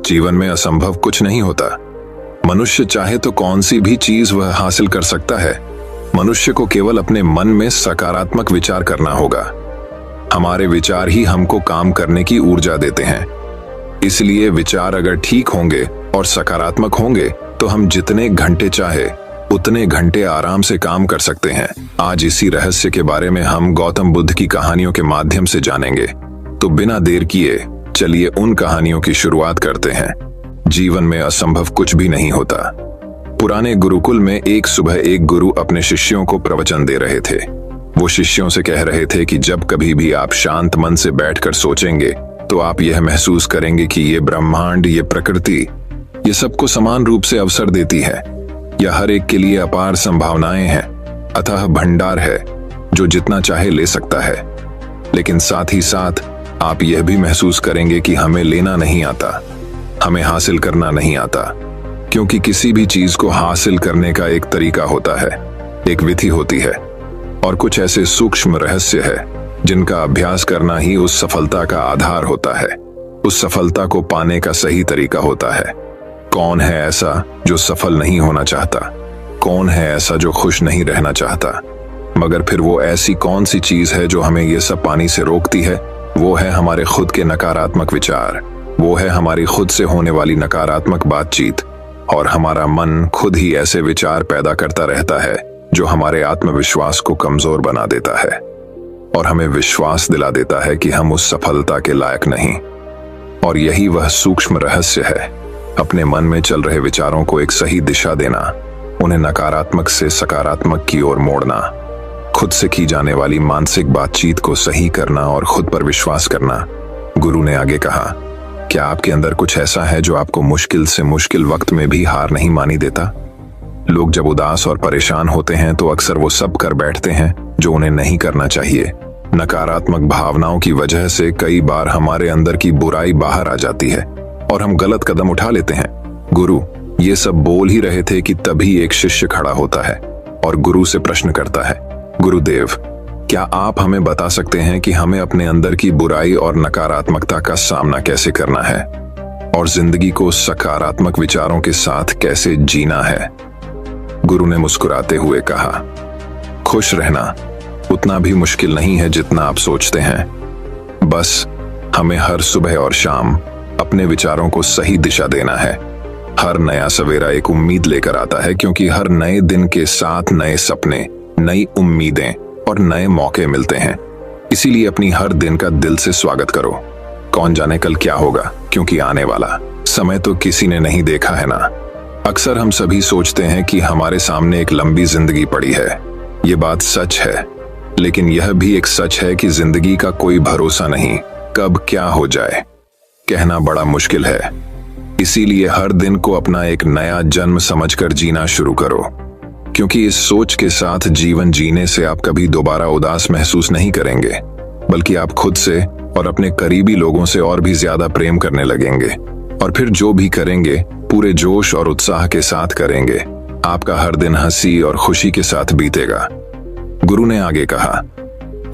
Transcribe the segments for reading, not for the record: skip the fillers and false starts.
जीवन में असंभव कुछ नहीं होता। मनुष्य चाहे तो कौन सी भी चीज वह हासिल कर सकता है। मनुष्य को केवल अपने मन में सकारात्मक विचार करना होगा। हमारे विचार ही हमको काम करने की ऊर्जा देते हैं। इसलिए विचार अगर ठीक होंगे और सकारात्मक होंगे तो हम जितने घंटे चाहे उतने घंटे आराम से काम कर सकते हैं। आज इसी रहस्य के बारे में हम गौतम बुद्ध की कहानियों के माध्यम से जानेंगे। तो बिना देर किए चलिए उन कहानियों की शुरुआत करते हैं। जीवन में असंभव कुछ भी नहीं होता। पुराने गुरुकुल में एक सुबह एक गुरु अपने शिष्यों को प्रवचन दे रहे थे। वो शिष्यों से कह रहे थे कि जब कभी भी आप शांत मन से बैठकर सोचेंगे तो आप यह महसूस करेंगे कि ये ब्रह्मांड, ये प्रकृति, ये सबको समान रूप से अवसर देती है। यह हर एक के लिए अपार संभावनाएं हैं, अथाह भंडार है जो जितना चाहे ले सकता है। लेकिन साथ ही साथ आप यह भी महसूस करेंगे कि हमें लेना नहीं आता, हमें हासिल करना नहीं आता, क्योंकि किसी भी चीज को हासिल करने का एक तरीका होता है, एक विधि होती है और कुछ ऐसे सूक्ष्म रहस्य है जिनका अभ्यास करना ही उस सफलता का आधार होता है। उस सफलता को पाने का सही तरीका होता है। कौन है ऐसा जो सफल नहीं होना चाहता? कौन है ऐसा जो खुश नहीं रहना चाहता? मगर फिर वो ऐसी कौन सी चीज है जो हमें ये सब पाने से रोकती है? वो है हमारे खुद के नकारात्मक विचार, वो है हमारी खुद से होने वाली नकारात्मक बातचीत। और हमारा मन खुद ही ऐसे विचार पैदा करता रहता है जो हमारे आत्मविश्वास को कमजोर बना देता है और हमें विश्वास दिला देता है कि हम उस सफलता के लायक नहीं। और यही वह सूक्ष्म रहस्य है, अपने मन में चल रहे विचारों को एक सही दिशा देना, उन्हें नकारात्मक से सकारात्मक की ओर मोड़ना, खुद से की जाने वाली मानसिक बातचीत को सही करना और खुद पर विश्वास करना। गुरु ने आगे कहा, क्या आपके अंदर कुछ ऐसा है जो आपको मुश्किल से मुश्किल वक्त में भी हार नहीं मानी देता? लोग जब उदास और परेशान होते हैं तो अक्सर वो सब कर बैठते हैं जो उन्हें नहीं करना चाहिए। नकारात्मक भावनाओं की वजह से कई बार हमारे अंदर की बुराई बाहर आ जाती है और हम गलत कदम उठा लेते हैं। गुरु ये सब बोल ही रहे थे कि तभी एक शिष्य खड़ा होता है और गुरु से प्रश्न करता है, गुरुदेव, क्या आप हमें बता सकते हैं कि हमें अपने अंदर की बुराई और नकारात्मकता का सामना कैसे करना है और जिंदगी को सकारात्मक विचारों के साथ कैसे जीना है? गुरु ने मुस्कुराते हुए कहा, खुश रहना उतना भी मुश्किल नहीं है जितना आप सोचते हैं। बस हमें हर सुबह और शाम अपने विचारों को सही दिशा देना है। हर नया सवेरा एक उम्मीद लेकर आता है, क्योंकि हर नए दिन के साथ नए सपने, नई उम्मीदें और नए मौके मिलते हैं। इसीलिए अपनी हर दिन का दिल से स्वागत करो। कौन जाने कल क्या होगा, क्योंकि आने वाला समय तो किसी ने नहीं देखा है ना। अक्सर हम सभी सोचते हैं कि हमारे सामने एक लंबी जिंदगी पड़ी है। ये बात सच है, लेकिन यह भी एक सच है कि जिंदगी का कोई भरोसा नहीं, कब क्या हो जाए कहना बड़ा मुश्किल है। इसीलिए हर दिन को अपना एक नया जन्म समझकर जीना शुरू करो, क्योंकि इस सोच के साथ जीवन जीने से आप कभी दोबारा उदास महसूस नहीं करेंगे, बल्कि आप खुद से और अपने करीबी लोगों से और भी ज्यादा प्रेम करने लगेंगे। और फिर जो भी करेंगे पूरे जोश और उत्साह के साथ करेंगे। आपका हर दिन हंसी और खुशी के साथ बीतेगा। गुरु ने आगे कहा,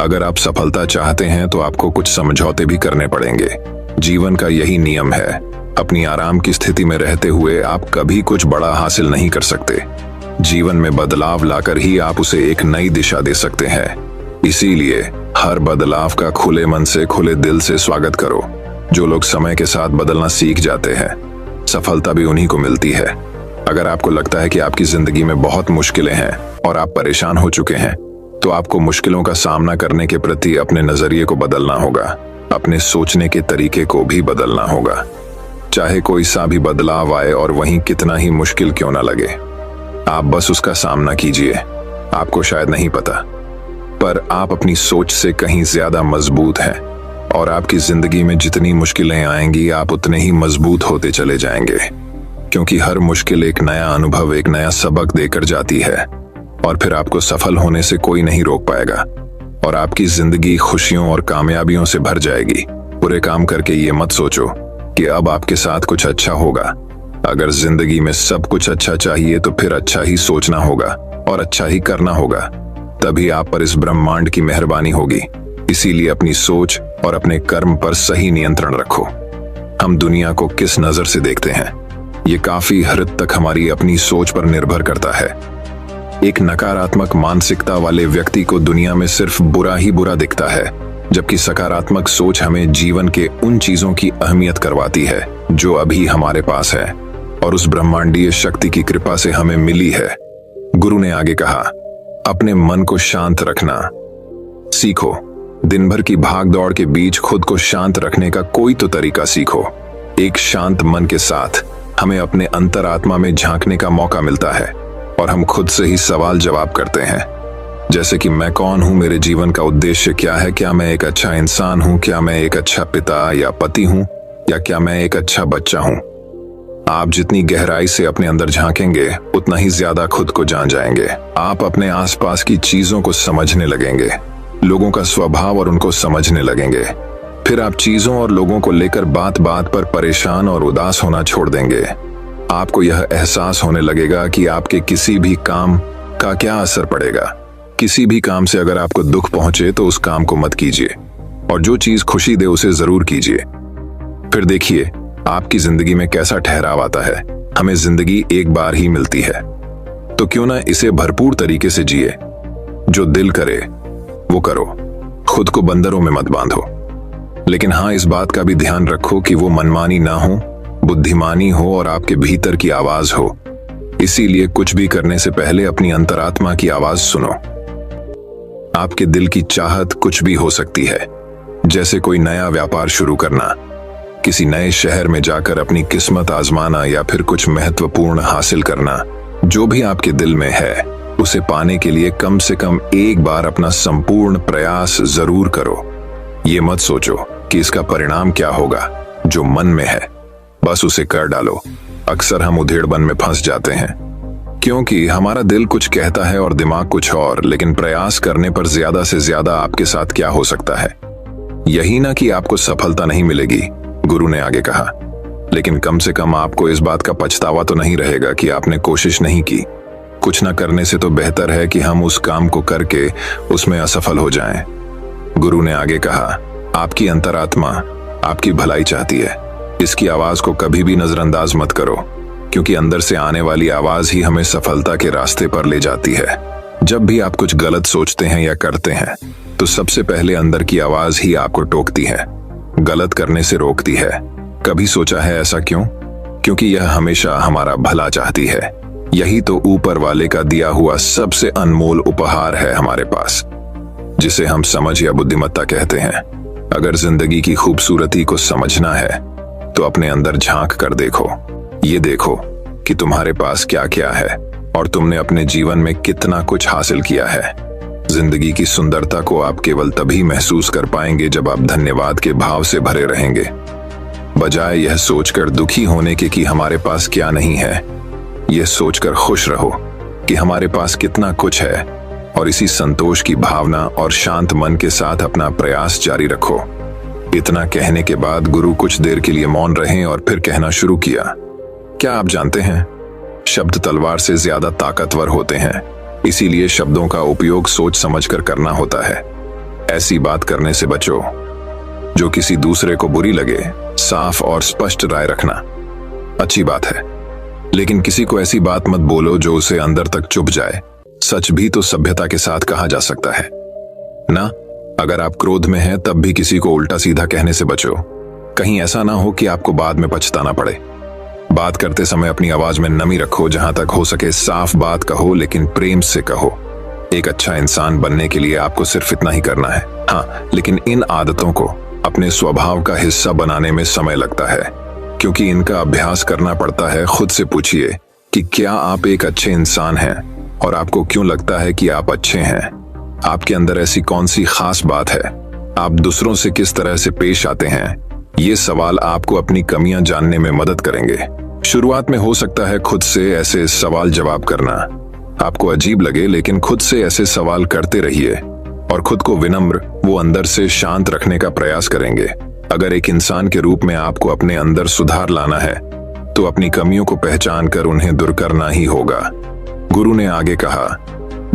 अगर आप सफलता चाहते हैं तो आपको कुछ समझौते भी करने पड़ेंगे। जीवन का यही नियम है, अपनी आराम की स्थिति में रहते हुए आप कभी कुछ बड़ा हासिल नहीं कर सकते। जीवन में बदलाव लाकर ही आप उसे एक नई दिशा दे सकते हैं। इसीलिए हर बदलाव का खुले मन से, खुले दिल से स्वागत करो। जो लोग समय के साथ बदलना सीख जाते हैं, सफलता भी उन्हीं को मिलती है। अगर आपको लगता है कि आपकी जिंदगी में बहुत मुश्किलें हैं और आप परेशान हो चुके हैं, तो आपको मुश्किलों का सामना करने के प्रति अपने नजरिए को बदलना होगा, अपने सोचने के तरीके को भी बदलना होगा। चाहे कोई सा भी बदलाव आए और वहीं कितना ही मुश्किल क्यों ना लगे, आप बस उसका सामना कीजिए। आपको शायद नहीं पता, पर आप अपनी सोच से कहीं ज्यादा मजबूत हैं और आपकी जिंदगी में जितनी मुश्किलें आएंगी आप उतने ही मजबूत होते चले जाएंगे, क्योंकि हर मुश्किल एक नया अनुभव, एक नया सबक देकर जाती है और फिर आपको सफल होने से कोई नहीं रोक पाएगा और आपकी जिंदगी खुशियों और कामयाबियों से भर जाएगी। बुरे काम करके ये मत सोचो कि अब आपके साथ कुछ अच्छा होगा। अगर जिंदगी में सब कुछ अच्छा चाहिए तो फिर अच्छा ही सोचना होगा और अच्छा ही करना होगा, तभी आप पर इस ब्रह्मांड की मेहरबानी होगी। इसीलिए अपनी सोच और अपने कर्म पर सही नियंत्रण रखो। हम दुनिया को किस नजर से देखते हैं, ये काफी हद तक हमारी अपनी सोच पर निर्भर करता है। एक नकारात्मक मानसिकता वाले व्यक्ति को दुनिया में सिर्फ बुरा ही बुरा दिखता है, जबकि सकारात्मक सोच हमें जीवन के उन चीजों की अहमियत करवाती है जो अभी हमारे पास है और उस ब्रह्मांडीय शक्ति की कृपा से हमें मिली है। गुरु ने आगे कहा, अपने मन को शांत रखना सीखो। दिन भर की भाग दौड़ के बीच खुद को शांत रखने का कोई तो तरीका सीखो। एक शांत मन के साथ हमें अपने अंतरात्मा में झांकने का मौका मिलता है और हम खुद से ही सवाल जवाब करते हैं, जैसे कि मैं कौन हूं, मेरे जीवन का उद्देश्य क्या है, क्या मैं एक अच्छा इंसान हूं, क्या मैं एक अच्छा पिता या पति हूं, या क्या मैं एक अच्छा बच्चा हूं। आप जितनी गहराई से अपने अंदर झांकेंगे उतना ही ज्यादा खुद को जान जाएंगे। आप अपने आसपास की चीजों को समझने लगेंगे, लोगों का स्वभाव और उनको समझने लगेंगे। फिर आप चीजों और लोगों को लेकर बात बात पर परेशान और उदास होना छोड़ देंगे। आपको यह एहसास होने लगेगा कि आपके किसी भी काम का क्या असर पड़ेगा। किसी भी काम से अगर आपको दुख पहुंचे तो उस काम को मत कीजिए, और जो चीज खुशी दे उसे जरूर कीजिए। फिर देखिए आपकी जिंदगी में कैसा ठहराव आता है। हमें जिंदगी एक बार ही मिलती है, तो क्यों ना इसे भरपूर तरीके से जिए। जो दिल करे वो करो, खुद को बंदरों में मत बांधो। लेकिन हाँ, इस बात का भी ध्यान रखो कि वो मनमानी ना हो, बुद्धिमानी हो और आपके भीतर की आवाज हो। इसीलिए कुछ भी करने से पहले अपनी अंतरात्मा की आवाज सुनो। आपके दिल की चाहत कुछ भी हो सकती है, जैसे कोई नया व्यापार शुरू करना, किसी नए शहर में जाकर अपनी किस्मत आजमाना, या फिर कुछ महत्वपूर्ण हासिल करना। जो भी आपके दिल में है उसे पाने के लिए कम से कम एक बार अपना संपूर्ण प्रयास जरूर करो। ये मत सोचो कि इसका परिणाम क्या होगा, जो मन में है बस उसे कर डालो। अक्सर हम उधेड़बन में फंस जाते हैं, क्योंकि हमारा दिल कुछ कहता है और दिमाग कुछ और। लेकिन प्रयास करने पर ज्यादा से ज्यादा आपके साथ क्या हो सकता है, यही ना कि आपको सफलता नहीं मिलेगी, गुरु ने आगे कहा, लेकिन कम से कम आपको इस बात का पछतावा तो नहीं रहेगा कि आपने कोशिश नहीं की। कुछ न करने से तो बेहतर है कि हम उस काम को करके उसमें असफल हो जाएं। गुरु ने आगे कहा, आपकी अंतरात्मा आपकी भलाई चाहती है। इसकी आवाज को कभी भी नजरअंदाज मत करो, क्योंकि अंदर से आने वाली आवाज ही हमें सफलता के रास्ते पर ले जाती है। जब भी आप कुछ गलत सोचते हैं या करते हैं, तो सबसे पहले अंदर की आवाज ही आपको टोकती है, गलत करने से रोकती है। कभी सोचा है ऐसा क्यों? क्योंकि यह हमेशा हमारा भला चाहती है। यही तो ऊपर वाले का दिया हुआ सबसे अनमोल उपहार है हमारे पास, जिसे हम समझ या बुद्धिमत्ता कहते हैं। अगर जिंदगी की खूबसूरती को समझना है तो अपने अंदर झांक कर देखो। ये देखो कि तुम्हारे पास क्या क्या है और तुमने अपने जीवन में कितना कुछ हासिल किया है। जिंदगी की सुंदरता को आप केवल तभी महसूस कर पाएंगे जब आप धन्यवाद के भाव से भरे रहेंगे, बजाय यह सोचकर दुखी होने के कि हमारे पास क्या नहीं है। यह सोचकर खुश रहो कि हमारे पास कितना कुछ है, और इसी संतोष की भावना और शांत मन के साथ अपना प्रयास जारी रखो। इतना कहने के बाद गुरु कुछ देर के लिए मौन रहे और फिर कहना शुरू किया, क्या आप जानते हैं, शब्द तलवार से ज्यादा ताकतवर होते हैं, इसीलिए शब्दों का उपयोग सोच समझकर करना होता है। ऐसी बात करने से बचो जो किसी दूसरे को बुरी लगे। साफ और स्पष्ट राय रखना अच्छी बात है, लेकिन किसी को ऐसी बात मत बोलो जो उसे अंदर तक चुभ जाए। सच भी तो सभ्यता के साथ कहा जा सकता है ना। अगर आप क्रोध में हैं तब भी किसी को उल्टा सीधा कहने से बचो, कहीं ऐसा ना हो कि आपको बाद में पछताना पड़े। बात करते समय अपनी आवाज में नमी रखो, जहां तक हो सके साफ बात कहो, लेकिन प्रेम से कहो। एक अच्छा इंसान बनने के लिए आपको सिर्फ इतना ही करना है। हाँ, लेकिन इन आदतों को अपने स्वभाव का हिस्सा बनाने में समय लगता है, क्योंकि इनका अभ्यास करना पड़ता है। खुद से पूछिए कि क्या आप एक अच्छे इंसान हैं, और आपको क्यों लगता है कि आप अच्छे हैं। आपके अंदर ऐसी कौन सी खास बात है, आप दूसरों से किस तरह से पेश आते हैं। ये सवाल आपको अपनी कमियां जानने में मदद करेंगे। शुरुआत में हो सकता है खुद से ऐसे सवाल जवाब करना आपको अजीब लगे, लेकिन खुद से ऐसे सवाल करते रहिए और खुद को विनम्र वो अंदर से शांत रखने का प्रयास करेंगे। अगर एक इंसान के रूप में आपको अपने अंदर सुधार लाना है तो अपनी कमियों को पहचान कर उन्हें दूर करना ही होगा। गुरु ने आगे कहा,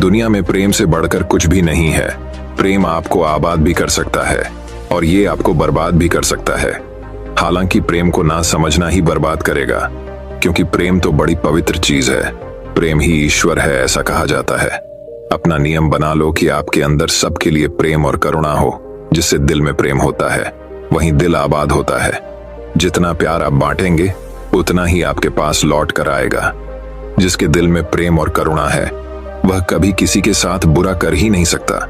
दुनिया में प्रेम से बढ़कर कुछ भी नहीं है। प्रेम आपको आबाद भी कर सकता है और ये आपको बर्बाद भी कर सकता है। हालांकि प्रेम को ना समझना ही बर्बाद करेगा, क्योंकि प्रेम तो बड़ी पवित्र चीज है। प्रेम ही ईश्वर है, ऐसा कहा जाता है। अपना नियम बना लो कि आपके अंदर सबके लिए प्रेम और करुणा हो। जिससे दिल में प्रेम होता है, वहीं दिल आबाद होता है। जितना प्यार आप बांटेंगे, उतना ही आपके पास लौट कर आएगा। जिसके दिल में प्रेम और करुणा है, वह कभी किसी के साथ बुरा कर ही नहीं सकता।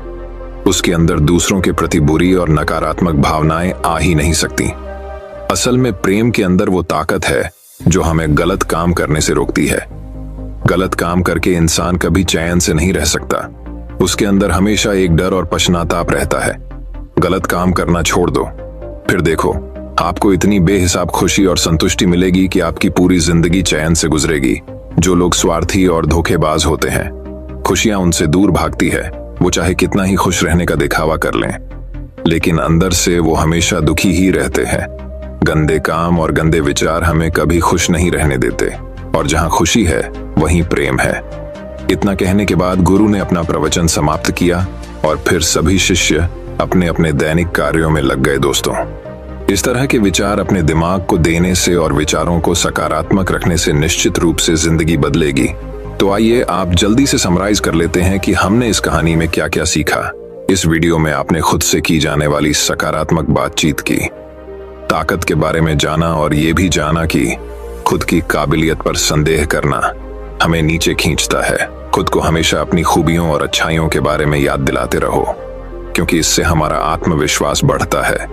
उसके अंदर दूसरों के प्रति बुरी और नकारात्मक भावनाएं आ ही नहीं सकती। असल में प्रेम के अंदर वो ताकत है जो हमें गलत काम करने से रोकती है। गलत काम करके इंसान कभी चैन से नहीं रह सकता। उसके अंदर हमेशा एक डर और पश्चाताप रहता है। गलत काम करना छोड़ दो, फिर देखो आपको इतनी बेहिसाब खुशी और संतुष्टि मिलेगी कि आपकी पूरी जिंदगी चैन से गुजरेगी। जो लोग स्वार्थी और धोखेबाज होते हैं, खुशियां उनसे दूर भागती है। वो चाहे कितना ही खुश रहने का दिखावा कर लें, लेकिन अंदर से वो हमेशा दुखी ही रहते हैं। गंदे काम और गंदे विचार हमें कभी खुश नहीं रहने देते, और जहां खुशी है वहीं प्रेम है। इतना कहने के बाद गुरु ने अपना प्रवचन समाप्त किया और फिर सभी शिष्य अपने अपने दैनिक कार्यों में लग गए। दोस्तों, इस तरह के विचार अपने दिमाग को देने से और विचारों को सकारात्मक रखने से निश्चित रूप से जिंदगी बदलेगी। तो आइए आप जल्दी से समराइज कर लेते हैं कि हमने इस कहानी में क्या क्या सीखा। इस वीडियो में आपने खुद से की जाने वाली सकारात्मक बातचीत की, ताकत के बारे में जाना और ये भी जाना कि खुद की काबिलियत पर संदेह करना हमें नीचे खींचता है। खुद को हमेशा अपनी खूबियों और अच्छाइयों के बारे में याद दिलाते रहो, क्योंकि इससे हमारा आत्मविश्वास बढ़ता है।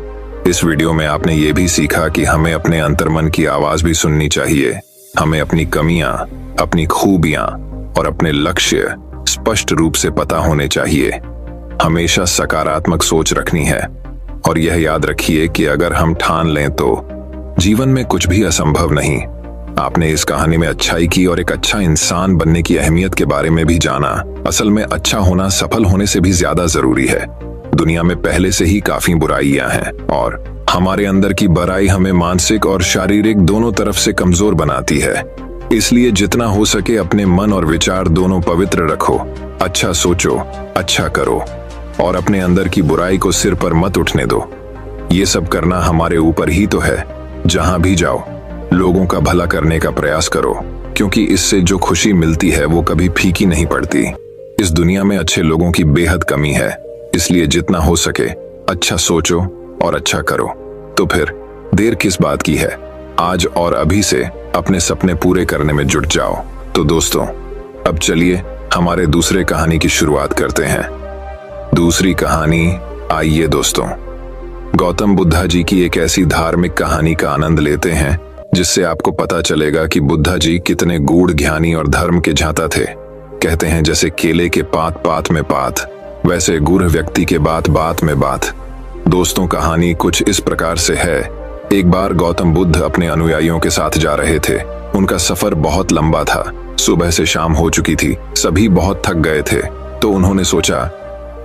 इस वीडियो में आपने ये भी सीखा कि हमें अपने अंतर्मन की आवाज भी सुननी चाहिए। हमें अपनी कमियां, अपनी खूबियां और अपने लक्ष्य स्पष्ट रूप से पता होने चाहिए। हमेशा सकारात्मक सोच रखनी है, और यह याद रखिए कि अगर हम ठान लें तो जीवन में कुछ भी असंभव नहीं। आपने इस कहानी में अच्छाई की और एक अच्छा इंसान बनने की अहमियत के बारे में भी जाना। असल में अच्छा होना सफल होने से भी ज्यादा जरूरी है। दुनिया में पहले से ही काफी बुराइयां हैं, और हमारे अंदर की बुराई हमें मानसिक और शारीरिक दोनों तरफ से कमजोर बनाती है। इसलिए जितना हो सके अपने मन और विचार दोनों पवित्र रखो। अच्छा सोचो, अच्छा करो, और अपने अंदर की बुराई को सिर पर मत उठने दो। ये सब करना हमारे ऊपर ही तो है। जहां भी जाओ, लोगों का भला करने का प्रयास करो, क्योंकि इससे जो खुशी मिलती है वो कभी फीकी नहीं पड़ती। इस दुनिया में अच्छे लोगों की बेहद कमी है, इसलिए जितना हो सके अच्छा सोचो और अच्छा करो। तो फिर देर किस बात की है, आज और अभी से अपने सपने पूरे करने में जुट जाओ। तो दोस्तों, अब चलिए हमारे दूसरे कहानी की शुरुआत करते हैं। दूसरी कहानी, आइए दोस्तों, गौतम बुद्धा जी की एक ऐसी धार्मिक कहानी का आनंद लेते हैं जिससे आपको पता चलेगा कि बुद्धा जी कितने गूढ़ ज्ञानी और धर्म के झांता थे। कहते हैं जैसे केले के पात पात में पात, वैसे गूढ़ व्यक्ति के बात बात में बात। दोस्तों, कहानी कुछ इस प्रकार से है। एक बार गौतम बुद्ध अपने अनुयायियों के साथ जा रहे थे। उनका सफर बहुत लंबा था। सुबह से शाम हो चुकी थी, सभी बहुत थक गए थे। तो उन्होंने सोचा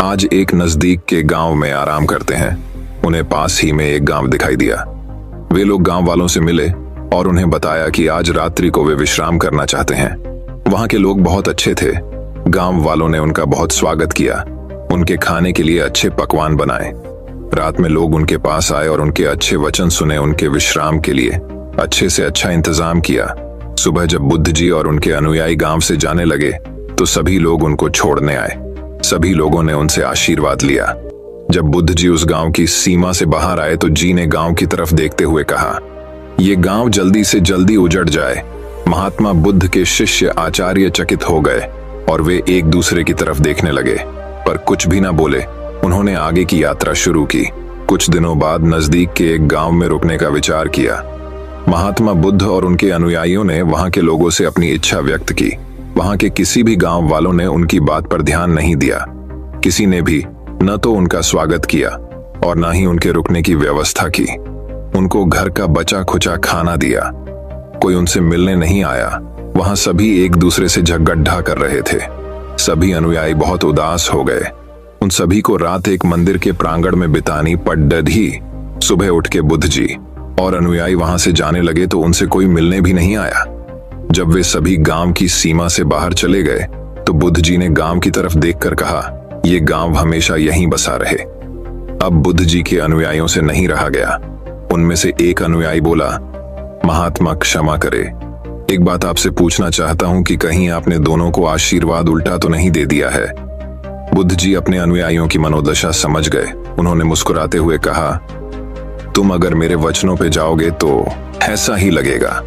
आज एक नजदीक के गांव में आराम करते हैं। उन्हें पास ही में एक गांव दिखाई दिया। वे लोग गांव वालों से मिले और उन्हें बताया कि आज रात्रि को वे विश्राम करना चाहते हैं। वहां के लोग बहुत अच्छे थे। गांव वालों ने उनका बहुत स्वागत किया, उनके खाने के लिए अच्छे पकवान बनाए। रात में लोग उनके पास आए और उनके अच्छे वचन सुने। उनके विश्राम के लिए अच्छे से अच्छा इंतजाम किया। सुबह जब बुद्ध जी और उनके अनुयायी गांव से जाने लगे तो सभी लोग उनको छोड़ने आए। सभी लोगों ने उनसे आशीर्वाद लिया। जब बुद्ध जी उस गांव की सीमा से बाहर आए तो जी ने गांव की तरफ देखते हुए कहा, ये गांव जल्दी से जल्दी उजड़ जाए। महात्मा बुद्ध के शिष्य आचार्य चकित हो गए और वे एक दूसरे की तरफ देखने लगे, पर कुछ भी ना बोले। उन्होंने आगे की यात्रा शुरू की। कुछ दिनों बाद नजदीक के एक गांव में रुकने का विचार किया। महात्मा बुद्ध और उनके अनुयायियों ने वहां के लोगों से अपनी इच्छा व्यक्त की। वहां के किसी भी गांव वालों ने उनकी बात पर ध्यान नहीं दिया। किसी ने भी न तो उनका स्वागत किया और न ही उनके रुकने की व्यवस्था की। उनको घर का बचा खुचा खाना दिया। कोई उनसे मिलने नहीं आया। वहां सभी एक दूसरे से झगड़ा कर रहे थे। सभी अनुयायी बहुत उदास हो गए। उन सभी को रात एक मंदिर के प्रांगण में बितानी पड़ी। सुबह उठ के बुद्ध जी और अनुयायी वहां से जाने लगे तो उनसे कोई मिलने भी नहीं आया। जब वे सभी गांव की सीमा से बाहर चले गए तो बुद्ध जी ने गांव की तरफ देखकर कहा, ये गांव हमेशा यहीं बसा रहे। अब बुद्ध जी के अनुयायियों से नहीं रहा गया। उनमें से एक अनुयायी बोला, महात्मा क्षमा करे, एक बात आपसे पूछना चाहता हूं कि कहीं आपने दोनों को आशीर्वाद उल्टा तो नहीं दे दिया है। बुद्ध जी अपने अनुयायियों की मनोदशा समझ गए। उन्होंने मुस्कुराते हुए कहा, तुम अगर मेरे वचनों पे जाओगे तो ऐसा ही लगेगा,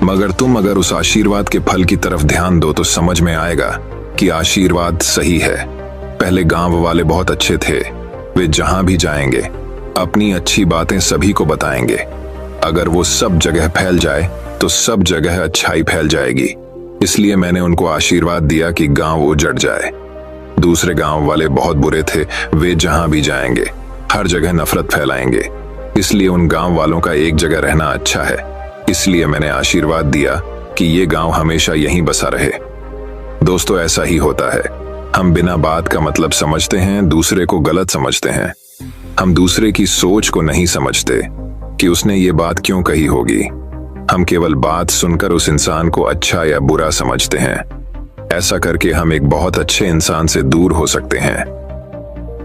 मगर तुम अगर उस आशीर्वाद के फल की तरफ ध्यान दो तो समझ में आएगा कि आशीर्वाद सही है। पहले गांव वाले बहुत अच्छे थे, वे जहां भी जाएंगे अपनी अच्छी बातें सभी को बताएंगे। अगर वो सब जगह फैल जाए तो सब जगह अच्छाई फैल जाएगी। इसलिए मैंने उनको आशीर्वाद दिया कि गांव उजड़ जाए। दूसरे गांव वाले बहुत बुरे थे, वे जहां भी जाएंगे हर जगह नफरत फैलाएंगे। इसलिए उन गांव वालों का एक जगह रहना अच्छा है। इसलिए मैंने आशीर्वाद दिया कि ये गांव हमेशा यहीं बसा रहे। दोस्तों, ऐसा ही होता है। हम बिना बात का मतलब समझते हैं, दूसरे को गलत समझते हैं। हम दूसरे की सोच को नहीं समझते कि उसने ये बात क्यों कही होगी। हम केवल बात सुनकर उस इंसान को अच्छा या बुरा समझते हैं। ऐसा करके हम एक बहुत अच्छे इंसान से दूर हो सकते हैं।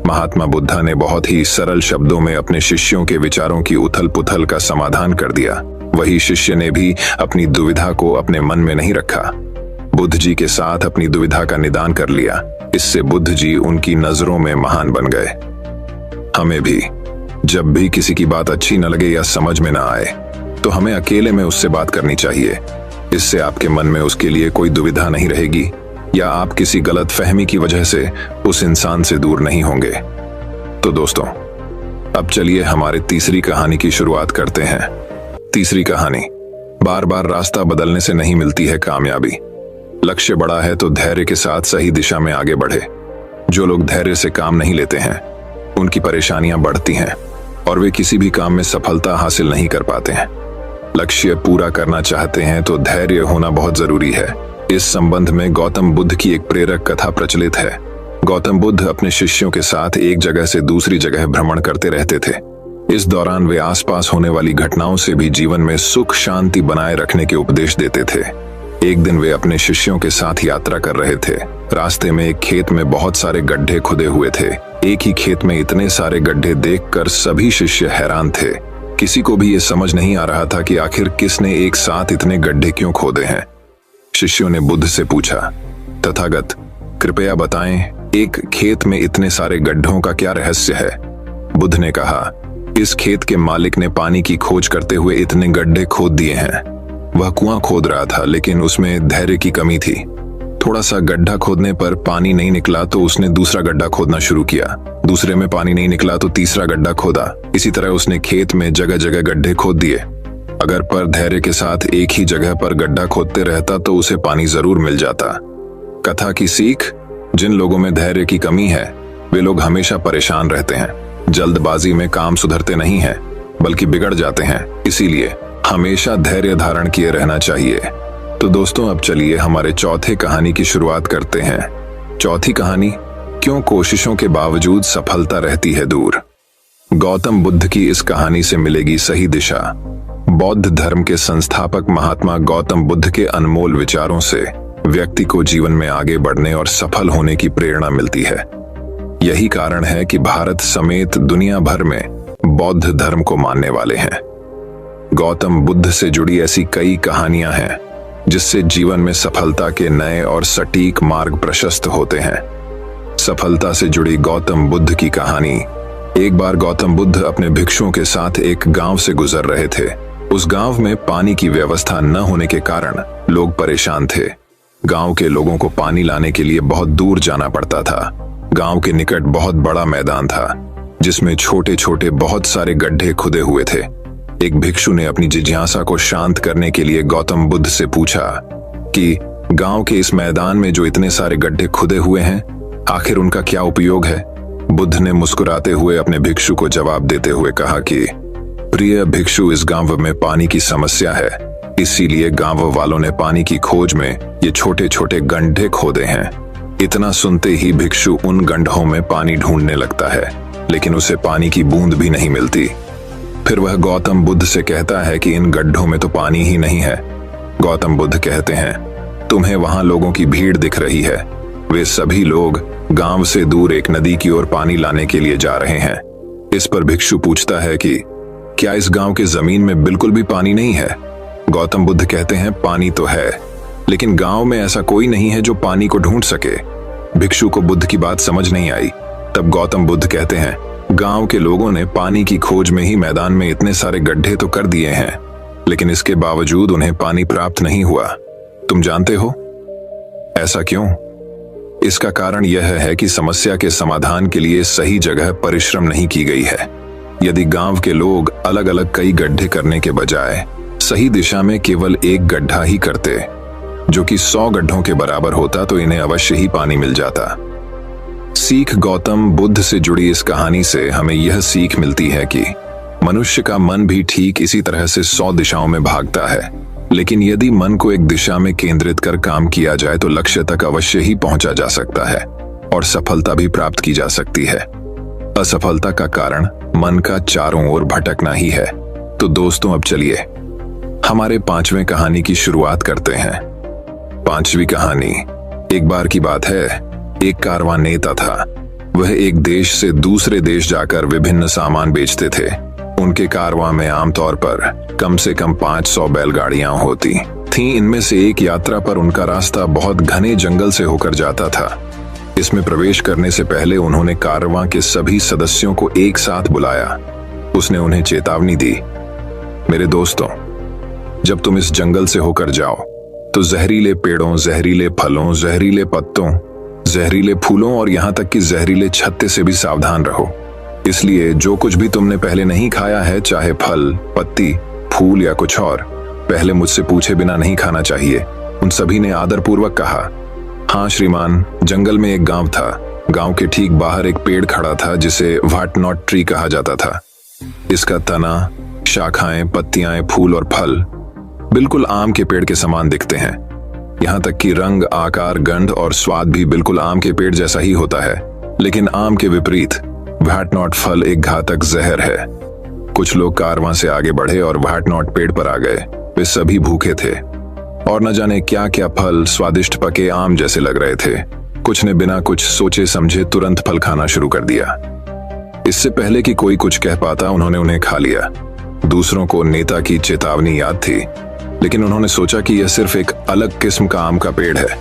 महात्मा बुद्धा ने बहुत ही सरल शब्दों में अपने शिष्यों के विचारों की उथल पुथल का समाधान कर दिया। वही शिष्य ने भी अपनी दुविधा को अपने मन में नहीं रखा। बुद्ध जी के साथ अपनी दुविधा का निदान कर लिया। इससे बुद्ध जी उनकी नजरों में महान बन गए। हमें भी जब भी किसी की बात अच्छी न लगे या समझ में ना आए तो हमें अकेले में उससे बात करनी चाहिए। इससे आपके मन में उसके लिए कोई दुविधा नहीं रहेगी या आप किसी गलत फहमी की वजह से उस इंसान से दूर नहीं होंगे। तो दोस्तों, अब चलिए हमारे तीसरी कहानी की शुरुआत करते हैं। तीसरी कहानी, बार बार रास्ता बदलने से नहीं मिलती है कामयाबी। लक्ष्य बड़ा है तो धैर्य के साथ सही दिशा में आगे बढ़े। जो लोग धैर्य से काम नहीं लेते हैं उनकी परेशानियां बढ़ती हैं और वे किसी भी काम में सफलता हासिल नहीं कर पाते हैं। लक्ष्य पूरा करना चाहते हैं तो धैर्य होना बहुत जरूरी है। इस संबंध में गौतम बुद्ध की एक प्रेरक कथा प्रचलित है। गौतम बुद्ध अपने शिष्यों के साथ एक जगह से दूसरी जगह भ्रमण करते रहते थे। इस दौरान वे आसपास होने वाली घटनाओं से भी जीवन में सुख शांति बनाए रखने के उपदेश देते थे। एक दिन वे अपने शिष्यों के साथ यात्रा कर रहे थे। रास्ते में एक खेत में बहुत सारे गड्ढे खुदे हुए थे। एक ही खेत में इतने सारे गड्ढे देखकर सभी शिष्य हैरान थे। किसी को भी ये समझ नहीं आ रहा था कि आखिर किसने एक साथ इतने गड्ढे क्यों खोदे हैं। शिष्यों ने बुद्ध से पूछा, तथागत कृपया बताएं, एक खेत में इतने सारे गड्ढों का क्या रहस्य है? बुद्ध ने कहा, इस खेत के मालिक ने पानी की खोज करते हुए इतने गड्ढे खोद दिए हैं। वह कुआं खोद रहा था लेकिन उसमें धैर्य की कमी थी। थोड़ा सा गड्ढा खोदने पर पानी नहीं निकला तो उसने दूसरा गड्ढा खोदना शुरू किया। दूसरे में पानी नहीं निकला तो तीसरा गड्ढा खोदा। इसी तरह उसने खेत में जगह जगह गड्ढे खोद दिए। अगर पर धैर्य के साथ एक ही जगह पर गड्ढा खोदते रहता तो उसे पानी जरूर मिल जाता। कथा की सीख, जिन लोगों में धैर्य की कमी है वे लोग हमेशा परेशान रहते हैं। जल्दबाजी में काम सुधरते नहीं हैं बल्कि बिगड़ जाते हैं। इसीलिए हमेशा धैर्य धारण किए रहना चाहिए। तो दोस्तों, अब चलिए हमारे चौथे कहानी की शुरुआत करते हैं। चौथी कहानी, क्यों कोशिशों के बावजूद सफलता रहती है दूर। गौतम बुद्ध की इस कहानी से मिलेगी सही दिशा। बौद्ध धर्म के संस्थापक महात्मा गौतम बुद्ध के अनमोल विचारों से व्यक्ति को जीवन में आगे बढ़ने और सफल होने की प्रेरणा मिलती है। यही कारण है कि भारत समेत दुनिया भर में बौद्ध धर्म को मानने वाले हैं। गौतम बुद्ध से जुड़ी ऐसी कई कहानियां हैं जिससे जीवन में सफलता के नए और सटीक मार्ग प्रशस्त होते हैं। सफलता से जुड़ी गौतम बुद्ध की कहानी। एक बार गौतम बुद्ध अपने भिक्षुओं के साथ एक गांव से गुजर रहे थे। उस गांव में पानी की व्यवस्था न होने के कारण लोग परेशान थे। गांव के लोगों को पानी लाने के लिए बहुत दूर जाना पड़ता था। गांव के निकट बहुत बड़ा मैदान था जिसमें छोटे छोटे बहुत सारे गड्ढे खुदे हुए थे। एक भिक्षु ने अपनी जिज्ञासा को शांत करने के लिए गौतम बुद्ध से पूछा कि गांव के इस मैदान में जो इतने सारे गड्ढे खुदे हुए हैं, आखिर उनका क्या उपयोग है? बुद्ध ने मुस्कुराते हुए अपने भिक्षु को जवाब देते हुए कहा कि प्रिय भिक्षु, इस गांव में पानी की समस्या है, इसीलिए गांव वालों ने पानी की खोज में ये छोटे छोटे गड्ढे खोदे हैं। इतना सुनते ही भिक्षु उन गड्ढों में पानी ढूंढने लगता है, लेकिन उसे पानी की बूंद भी नहीं मिलती। फिर वह गौतम बुद्ध से कहता है कि इन गड्ढों में तो पानी ही नहीं है। गौतम बुद्ध कहते हैं, तुम्हें वहां लोगों की भीड़ दिख रही है। वे सभी लोग गांव से दूर एक नदी की ओर पानी लाने के लिए जा रहे हैं। इस पर भिक्षु पूछता है कि क्या इस गांव के जमीन में बिल्कुल भी पानी नहीं है? गौतम बुद्ध कहते हैं पानी तो है, लेकिन गांव में ऐसा कोई नहीं है जो पानी को ढूंढ सके। भिक्षु को बुद्ध की बात समझ नहीं आई। तब गौतम बुद्ध कहते हैं, गांव के लोगों ने पानी की खोज में ही मैदान में इतने सारे गड्ढे तो कर दिए हैं, लेकिन इसके बावजूद उन्हें पानी प्राप्त नहीं हुआ। तुम जानते हो ऐसा क्यों? इसका कारण यह है कि समस्या के समाधान के लिए सही जगह परिश्रम नहीं की गई है। यदि गांव के लोग अलग अलग कई गड्ढे करने के बजाय सही दिशा में केवल एक गड्ढा ही करते, जो कि 100 गड्ढों के बराबर होता, तो इन्हें अवश्य ही पानी मिल जाता। सीख गौतम बुद्ध से जुड़ी इस कहानी से हमें यह सीख मिलती है कि मनुष्य का मन भी ठीक इसी तरह से 100 दिशाओं में भागता है, लेकिन यदि मन को एक दिशा में केंद्रित कर काम किया जाए तो लक्ष्य तक अवश्य ही पहुंचा जा सकता है और सफलता भी प्राप्त की जा सकती है। असफलता का कारण मन का चारों ओर भटकना ही है। तो दोस्तों, अब चलिए हमारे 5वें कहानी की शुरुआत करते हैं। 5वीं कहानी। एक बार की बात है, एक कारवां नेता था। वह एक देश से दूसरे देश जाकर विभिन्न सामान बेचते थे। उनके कारवां में आमतौर पर कम से कम 500 बैलगाड़ियां होती थीं। इनमें से एक यात्रा पर उनका रास्ता बहुत घने जंगल से होकर जाता था। इसमें प्रवेश करने से पहले उन्होंने कारवां के सभी सदस्यों को एक साथ बुलाया। उसने उन्हें चेतावनी दी, मेरे दोस्तों, जब तुम इस जंगल से होकर जाओ तो जहरीले पेड़ों, जहरीले फलों, जहरीले पत्तों, जहरीले फूलों और यहाँ तक कि जहरीले छत्ते से भी सावधान रहो। इसलिए जो कुछ भी तुमने पहले नहीं खाया है, चाहे फल, पत्ती, फूल या कुछ और, पहले मुझसे पूछे बिना नहीं खाना चाहिए। उन सभी ने आदरपूर्वक कहा, हाँ श्रीमान। जंगल में एक गांव था। गांव के ठीक बाहर एक पेड़ खड़ा था जिसे वाटनॉट ट्री कहा जाता था। इसका तना, शाखाएं, पत्तियां, फूल और फल बिल्कुल आम के पेड़ के समान दिखते हैं। यहाँ तक कि रंग, आकार, गंध और स्वाद भी बिल्कुल आम के पेड़ जैसा ही होता है। लेकिन आम के विपरीत वाटनॉट फल एक घातक जहर है। कुछ लोग कारवां से आगे बढ़े और वाटनॉट पेड़ पर आ गए। वे सभी भूखे थे और न जाने क्या क्या फल स्वादिष्ट पके आम जैसे लग रहे थे। कुछ ने बिना कुछ सोचे समझे तुरंत फल खाना शुरू कर दिया। इससे पहले कि कोई कुछ कह पाता, उन्होंने उन्हें खा लिया। दूसरों को नेता की चेतावनी याद थी, लेकिन उन्होंने सोचा कि यह सिर्फ एक अलग किस्म का आम का पेड़ है।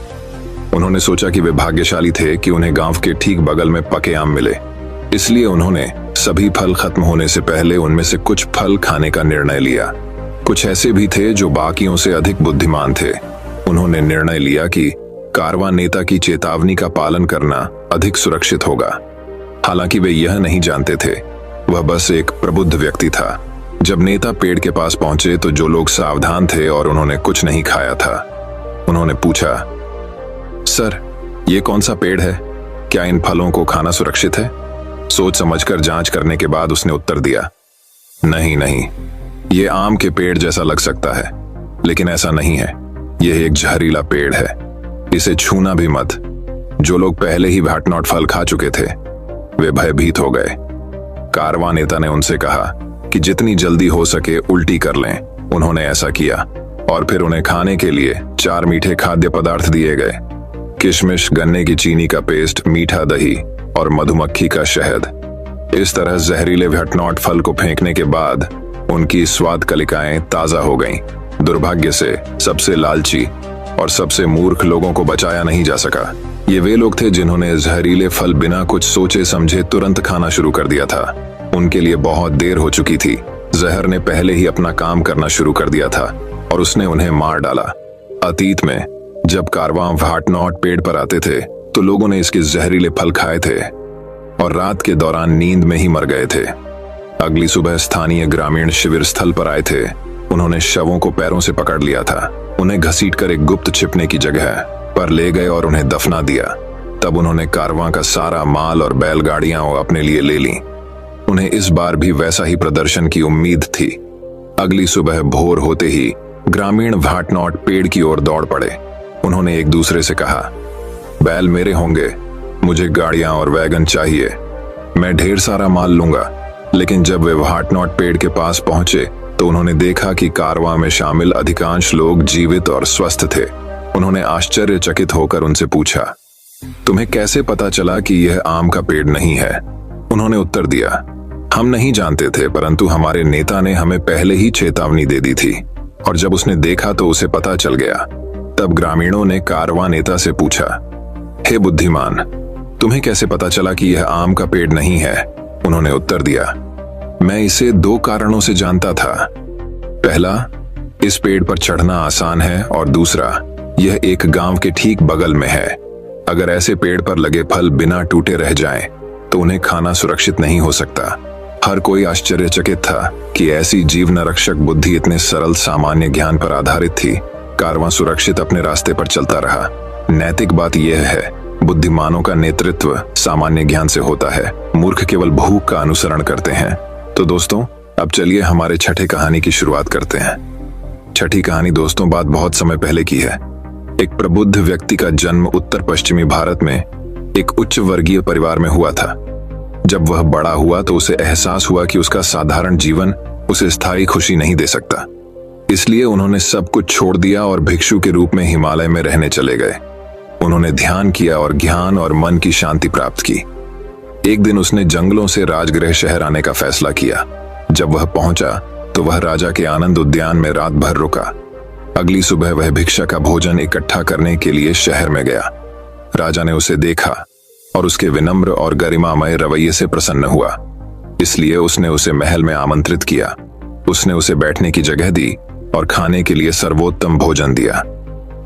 उन्होंने सोचा कि वे भाग्यशाली थे कि उन्हें गांव के ठीक बगल में पके आम मिले। इसलिए उन्होंने सभी फल खत्म होने से पहले उनमें से कुछ फल खाने का निर्णय लिया। कुछ ऐसे भी थे जो बाकियों से अधिक बुद्धिमान थे। उन्होंने निर्णय लिया कि कारवां नेता की चेतावनी का पालन करना अधिक सुरक्षित होगा। हालांकि वे यह नहीं जानते थे, वह बस एक प्रबुद्ध व्यक्ति था। जब नेता पेड़ के पास पहुंचे तो जो लोग सावधान थे और उन्होंने कुछ नहीं खाया था, उन्होंने पूछा, सर, ये कौन सा पेड़ है? क्या इन फलों को खाना सुरक्षित है? सोच समझकर जांच करने के बाद उसने उत्तर दिया, नहीं नहीं, ये आम के पेड़ जैसा लग सकता है, लेकिन ऐसा नहीं है। यह एक जहरीला पेड़ है, इसे छूना भी मत। जो लोग पहले ही वाटनॉट फल खा चुके थे वे भयभीत हो गए। कारवां नेता ने उनसे कहा कि जितनी जल्दी हो सके उल्टी कर लें। उन्होंने ऐसा किया और फिर उन्हें खाने के लिए 4 मीठे खाद्य पदार्थ दिए गए। किशमिश, गन्ने की चीनी का पेस्ट, मीठा दही और मधुमक्खी का शहद। इस तरह जहरीले वाटनॉट फल को फेंकने के बाद उनकी स्वाद कलिकाएं ताजा हो गईं। दुर्भाग्य से सबसे लालची और सबसे मूर्ख लोगों को बचाया नहीं जा सका। ये वे लोग थे जिन्होंने जहरीले फल बिना कुछ सोचे समझे तुरंत खाना शुरू कर दिया था। उनके लिए बहुत देर हो चुकी थी। जहर ने पहले ही अपना काम करना शुरू कर दिया था और उसने उन्हें मार डाला। अतीत में जब कारवां वाटनॉट पेड़ पर आते थे तो लोगों ने इसके जहरीले फल खाए थे और रात के दौरान नींद में ही मर गए थे। अगली सुबह स्थानीय ग्रामीण शिविर स्थल पर आए थे। उन्होंने शवों को पैरों से पकड़ लिया था, उन्हें घसीटकर एक गुप्त छिपने की जगह पर ले गए और उन्हें दफना दिया। तब उन्होंने कारवां का सारा माल और बैलगाड़ियां अपने लिए ले लीं। उन्हें इस बार भी वैसा ही प्रदर्शन की उम्मीद थी। अगली सुबह भोर होते ही ग्रामीण वाटनॉट पेड़ की ओर दौड़ पड़े। उन्होंने एक दूसरे से कहा, बैल मेरे होंगे, मुझे गाड़ियां और वैगन चाहिए, मैं ढेर सारा माल लूंगा। लेकिन जब वे वाटनॉट पेड़ के पास पहुंचे तो उन्होंने देखा कि कारवां में शामिल अधिकांश लोग जीवित और स्वस्थ थे। उन्होंने आश्चर्यचकित होकर उनसे पूछा, तुम्हें कैसे पता चला कि यह आम का पेड़ नहीं है? उन्होंने उत्तर दिया, हम नहीं जानते थे, परंतु हमारे नेता ने हमें पहले ही चेतावनी दे दी थी, और जब उसने देखा तो उसे पता चल गया। तब ग्रामीणों ने कारवां नेता से पूछा, हे बुद्धिमान, तुम्हें कैसे पता चला कि यह आम का पेड़ नहीं है? उन्होंने उत्तर दिया, मैं इसे 2 कारणों से जानता था। पहला, इस पेड़ पर चढ़ना आसान है, और दूसरा, यह एक गांव के ठीक बगल में है। अगर ऐसे पेड़ पर लगे फल बिना टूटे रह जाएं, तो उन्हें खाना सुरक्षित नहीं हो सकता। हर कोई आश्चर्यचकित था कि ऐसी जीवन रक्षक बुद्धि इतने सरल सामान्य ज्ञान पर आधारित थी। कारवां सुरक्षित अपने रास्ते पर चलता रहा। नैतिक बात यह है, बुद्धिमानों का नेतृत्व सामान्य ज्ञान से होता है, मूर्ख केवल भूख का अनुसरण करते हैं। तो दोस्तों, अब चलिए हमारे छठे कहानी की शुरुआत करते हैं। छठी कहानी दोस्तों बात बहुत समय पहले की है। एक प्रबुद्ध व्यक्ति का जन्म उत्तर पश्चिमी भारत में एक उच्च वर्गीय परिवार में हुआ था। जब वह बड़ा हुआ तो उसे एहसास हुआ कि उसका साधारण जीवन उसे स्थायी खुशी नहीं दे सकता। इसलिए उन्होंने सब कुछ छोड़ दिया और भिक्षु के रूप में हिमालय में रहने चले गए। उन्होंने ध्यान किया और ज्ञान और मन की शांति प्राप्त की। एक दिन उसने जंगलों से राजगृह शहर आने का फैसला किया। जब वह पहुंचा तो वह राजा के आनंद उद्यान में रात भर रुका। अगली सुबह वह भिक्षा का भोजन इकट्ठा करने के लिए शहर में गया। राजा ने उसे देखा और उसके विनम्र और गरिमामय रवैये से प्रसन्न हुआ, इसलिए उसने उसे महल में आमंत्रित किया। उसने उसे बैठने की जगह दी और खाने के लिए सर्वोत्तम भोजन दिया।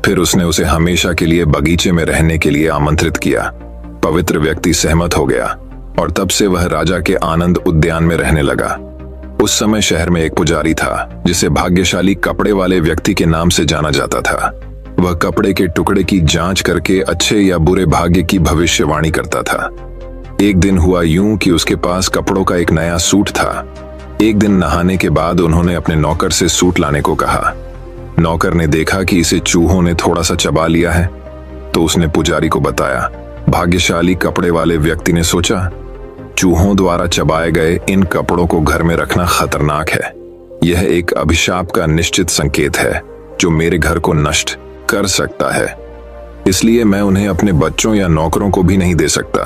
फिर उसने उसे हमेशा के लिए बगीचे में रहने के लिए आमंत्रित किया। पवित्र व्यक्ति सहमत हो गया और तब से वह राजा के आनंद उद्यान में रहने लगा। उस समय शहर में एक पुजारी था जिसे भाग्यशाली कपड़े वाले व्यक्ति के नाम से जाना जाता था। वह कपड़े के टुकड़े की जांच करके अच्छे या बुरे भाग्य की भविष्यवाणी करता था। एक दिन हुआ यूं कि उसके पास कपड़ों का एक नया सूट था। एक दिन नहाने के बाद उन्होंने अपने नौकर से सूट लाने को कहा। नौकर ने देखा कि इसे चूहों ने थोड़ा सा चबा लिया है, तो उसने पुजारी को बताया। भाग्यशाली कपड़े वाले व्यक्ति ने सोचा, चूहों द्वारा चबाए गए इन कपड़ों को घर में रखना खतरनाक है। यह एक अभिशाप का निश्चित संकेत है जो मेरे घर को नष्ट कर सकता है, इसलिए मैं उन्हें अपने बच्चों या नौकरों को भी नहीं दे सकता।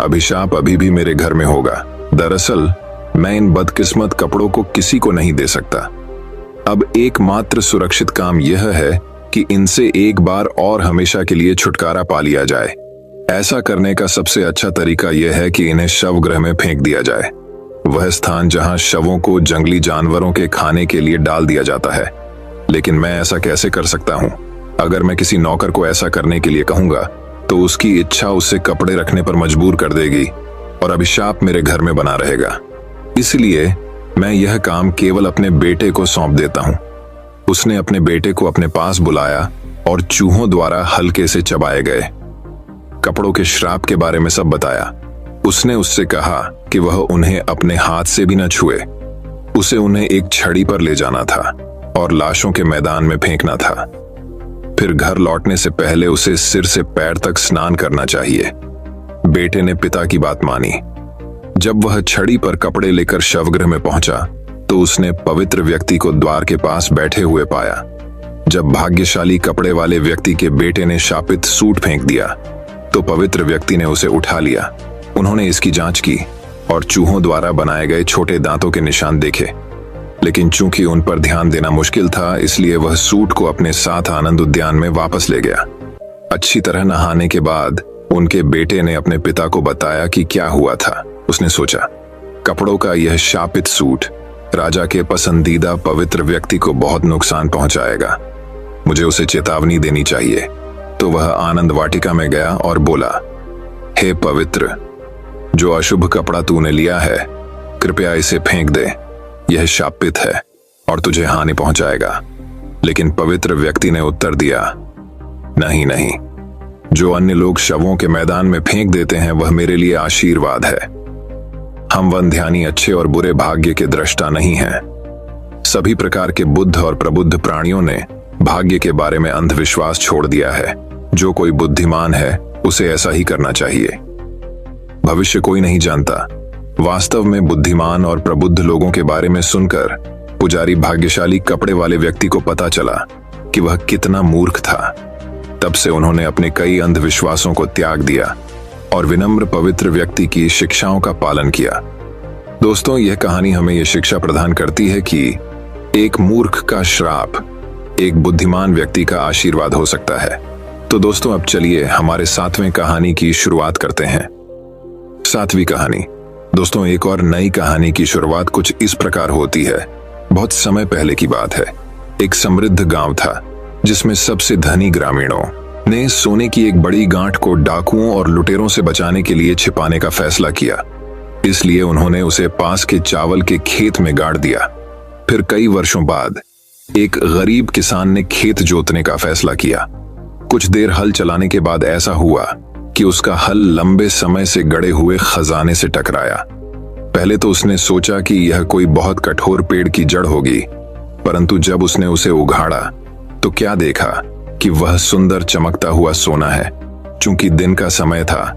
अभिशाप अभी भी मेरे घर में होगा। दरअसल मैं इन बदकिस्मत कपड़ों को किसी को नहीं दे सकता। अब एकमात्र सुरक्षित काम यह है कि इनसे एक बार और हमेशा के लिए छुटकारा पा लिया जाए। ऐसा करने का सबसे अच्छा तरीका यह है कि इन्हें शवगृह में फेंक दिया जाए, वह स्थान जहां शवों को जंगली जानवरों के खाने के लिए डाल दिया जाता है। लेकिन मैं ऐसा कैसे कर सकता हूं? अगर मैं किसी नौकर को ऐसा करने के लिए कहूंगा तो उसकी इच्छा उसे कपड़े रखने पर मजबूर कर देगी और अभिशाप मेरे घर में बना रहेगा। इसलिए मैं यह काम केवल अपने बेटे को सौंप देता हूं। उसने अपने बेटे को अपने पास बुलाया और चूहों द्वारा हल्के से चबाए गए कपड़ों के श्राप के बारे में सब बताया। उसने उससे कहा कि वह उन्हें अपने हाथ से भी न छुए। उसे उन्हें एक छड़ी पर ले जाना था और लाशों के मैदान में फेंकना था। फिर घर लौटने से पहले उसे सिर से पैर तक स्नान करना चाहिए। बेटे ने पिता की बात मानी। जब वह छड़ी पर कपड़े लेकर शवगृह में पहुंचा तो उसने पवित्र व्यक्ति को द्वार के पास बैठे हुए पाया। जब भाग्यशाली कपड़े वाले व्यक्ति के बेटे ने शापित सूट फेंक दिया तो पवित्र व्यक्ति ने उसे उठा लिया। उन्होंने इसकी जांच की और चूहों द्वारा बनाए गए छोटे दांतों के निशान देखे, लेकिन चूंकि उन पर ध्यान देना मुश्किल था, इसलिए वह सूट को अपने साथ आनंद उद्यान में वापस ले गया। अच्छी तरह नहाने के बाद उनके बेटे ने अपने पिता को बताया कि क्या हुआ था। उसने सोचा, कपड़ों का यह शापित सूट राजा के पसंदीदा पवित्र व्यक्ति को बहुत नुकसान पहुंचाएगा। मुझे उसे चेतावनी देनी चाहिए। तो वह आनंद वाटिका में गया और बोला, हे पवित्र, जो अशुभ कपड़ा तूने लिया है, कृपया इसे फेंक दे। यह शापित है और तुझे हानि पहुंचाएगा। लेकिन पवित्र व्यक्ति ने उत्तर दिया, नहीं नहीं, जो अन्य लोग शवों के मैदान में फेंक देते हैं वह मेरे लिए आशीर्वाद है। हम वनध्यानी अच्छे और बुरे भाग्य के दृष्टा नहीं हैं। सभी प्रकार के बुद्ध और प्रबुद्ध प्राणियों ने भाग्य के बारे में अंधविश्वास छोड़ दिया है। जो कोई बुद्धिमान है उसे ऐसा ही करना चाहिए। भविष्य कोई नहीं जानता। वास्तव में बुद्धिमान और प्रबुद्ध लोगों के बारे में सुनकर पुजारी भाग्यशाली कपड़े वाले व्यक्ति को पता चला कि वह कितना मूर्ख था। तब से उन्होंने अपने कई अंधविश्वासों को त्याग दिया और विनम्र पवित्र व्यक्ति की शिक्षाओं का पालन किया। दोस्तों, यह कहानी हमें यह शिक्षा प्रदान करती है कि एक मूर्ख का श्राप एक बुद्धिमान व्यक्ति का आशीर्वाद हो सकता है। तो दोस्तों, अब चलिए हमारे 7वें कहानी की शुरुआत करते हैं। 7वीं कहानी। दोस्तों, एक और नई कहानी की शुरुआत कुछ इस प्रकार होती है। बहुत समय पहले की बात है। एक समृद्ध गांव था जिसमें सबसे धनी ग्रामीणों ने सोने की एक बड़ी गांठ को डाकुओं और लुटेरों से बचाने के लिए छिपाने का फैसला किया। इसलिए उन्होंने उसे पास के चावल के खेत में गाड़ दिया। फिर कई वर्षों बाद एक गरीब किसान ने खेत जोतने का फैसला किया। कुछ देर हल चलाने के बाद ऐसा हुआ कि उसका हल लंबे समय से गड़े हुए खजाने से टकराया। पहले तो उसने सोचा कि यह कोई बहुत कठोर पेड़ की जड़ होगी, परंतु जब उसने उसे उघाड़ा तो क्या देखा कि वह सुंदर चमकता हुआ सोना है। चूंकि दिन का समय था,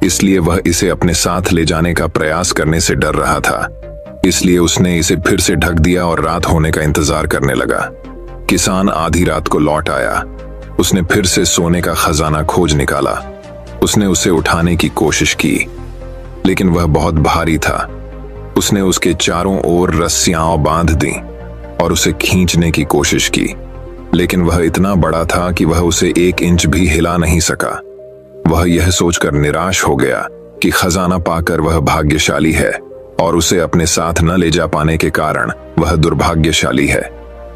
इसलिए वह इसे अपने साथ ले जाने का प्रयास करने से डर रहा था। इसलिए उसने इसे फिर से ढक दिया और रात होने का इंतजार करने लगा। किसान आधी रात को लौट आया। उसने फिर से सोने का खजाना खोज निकाला। उसने उसे उठाने की कोशिश की, लेकिन वह बहुत भारी था। उसने उसके चारों ओर रस्सियां बांध दी और उसे खींचने की कोशिश की, लेकिन वह इतना बड़ा था कि वह उसे 1 इंच भी हिला नहीं सका। वह यह सोचकर निराश हो गया कि खजाना पाकर वह भाग्यशाली है और उसे अपने साथ न ले जा पाने के कारण वह दुर्भाग्यशाली है।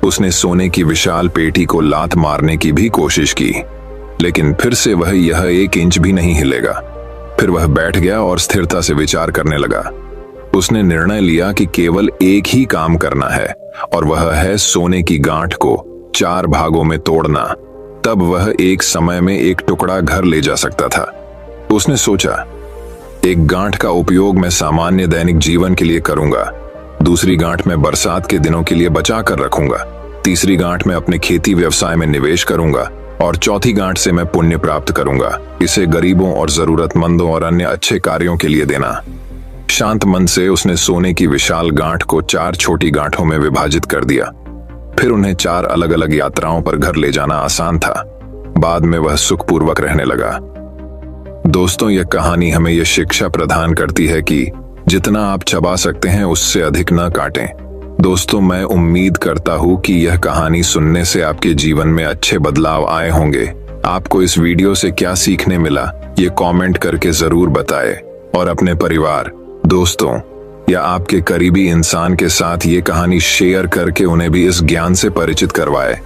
उसने सोने की विशाल पेटी को लात मारने की भी कोशिश की, लेकिन फिर से वह यह 1 इंच भी नहीं हिलेगा। फिर वह बैठ गया और स्थिरता से विचार करने लगा। उसने निर्णय लिया कि केवल एक ही काम करना है, और वह है सोने की गांठ को 4 भागों में तोड़ना। तब वह एक समय में एक टुकड़ा घर ले जा सकता था। उसने सोचा, एक गांठ का उपयोग मैं सामान्य दैनिक जीवन के लिए करूंगा, दूसरी गांठ मैं बरसात के दिनों के लिए बचा कर रखूंगा, तीसरी गांठ में अपने खेती व्यवसाय में निवेश करूंगा, और चौथी गांठ से मैं पुण्य प्राप्त करूंगा। इसे गरीबों और जरूरतमंदों और अन्य अच्छे कार्यों के लिए देना। शांत मन से उसने सोने की विशाल गांठ को 4 छोटी गांठों में विभाजित कर दिया। फिर उन्हें 4 अलग अलग यात्राओं पर घर ले जाना आसान था। बाद में वह सुखपूर्वक रहने लगा। दोस्तों, यह कहानी हमें यह शिक्षा प्रदान करती है कि जितना आप चबा सकते हैं उससे अधिक न काटें। दोस्तों, मैं उम्मीद करता हूं कि यह कहानी सुनने से आपके जीवन में अच्छे बदलाव आए होंगे। आपको इस वीडियो से क्या सीखने मिला, ये कमेंट करके जरूर बताएं, और अपने परिवार, दोस्तों या आपके करीबी इंसान के साथ ये कहानी शेयर करके उन्हें भी इस ज्ञान से परिचित करवाएं।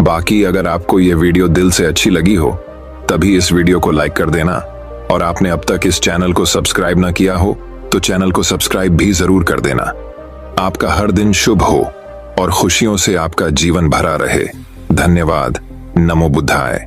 बाकी अगर आपको ये वीडियो दिल से अच्छी लगी हो, तभी इस वीडियो को लाइक कर देना, और आपने अब तक इस चैनल को सब्सक्राइब ना किया हो तो चैनल को सब्सक्राइब भी जरूर कर देना। आपका हर दिन शुभ हो और खुशियों से आपका जीवन भरा रहे। धन्यवाद। नमो बुद्धाय।